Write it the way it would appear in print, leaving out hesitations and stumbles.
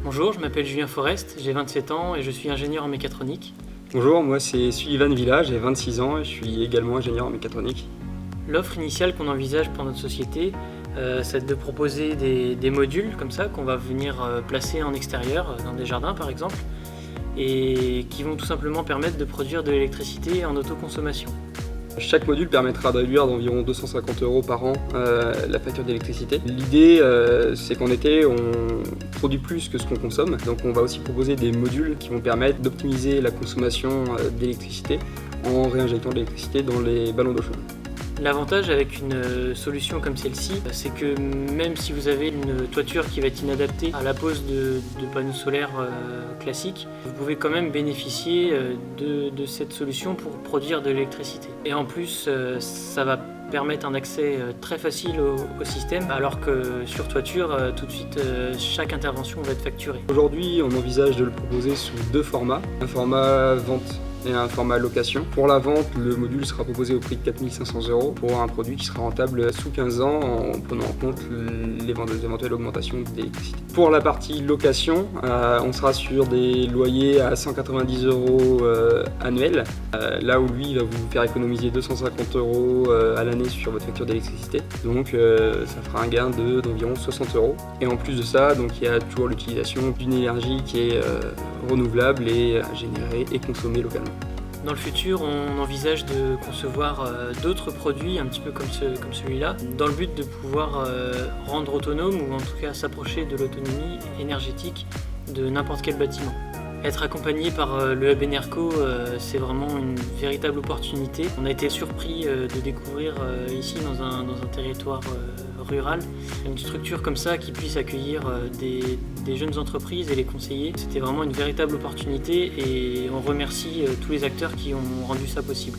Bonjour, je m'appelle Julien Forest, j'ai 27 ans et je suis ingénieur en mécatronique. Bonjour, moi c'est Sullivan Villa, j'ai 26 ans et je suis également ingénieur en mécatronique. L'offre initiale qu'on envisage pour notre société, c'est de proposer des modules comme ça qu'on va venir placer en extérieur, dans des jardins par exemple, et qui vont tout simplement permettre de produire de l'électricité en autoconsommation. Chaque module permettra de réduire d'environ 250 € par an la facture d'électricité. L'idée c'est qu'en été on produit plus que ce qu'on consomme, donc on va aussi proposer des modules qui vont permettre d'optimiser la consommation d'électricité en réinjectant de l'électricité dans les ballons d'eau chaude. L'avantage avec une solution comme celle-ci, c'est que même si vous avez une toiture qui va être inadaptée à la pose de panneaux solaires classiques, vous pouvez quand même bénéficier de cette solution pour produire de l'électricité. Et en plus, ça va permettre un accès très facile au système, alors que sur toiture, tout de suite, chaque intervention va être facturée. Aujourd'hui, on envisage de le proposer sous deux formats, un format vente et un format location. Pour la vente, le module sera proposé au prix de 4 500 € pour un produit qui sera rentable sous 15 ans en prenant en compte les éventuelles augmentations d'électricité. Pour la partie location, on sera sur des loyers à 190 € annuels, là où lui il va vous faire économiser 250 € à l'année sur votre facture d'électricité. Donc ça fera un gain d'environ 60 €. Et en plus de ça, donc, il y a toujours l'utilisation d'une énergie qui est renouvelable et générée et consommée localement. Dans le futur, on envisage de concevoir d'autres produits un petit peu comme celui-là, dans le but de pouvoir rendre autonome ou en tout cas s'approcher de l'autonomie énergétique de n'importe quel bâtiment. Être accompagné par le Hub Enerco, c'est vraiment une véritable opportunité. On a été surpris de découvrir ici dans un territoire rural une structure comme ça qui puisse accueillir des jeunes entreprises et les conseiller. C'était vraiment une véritable opportunité et on remercie tous les acteurs qui ont rendu ça possible.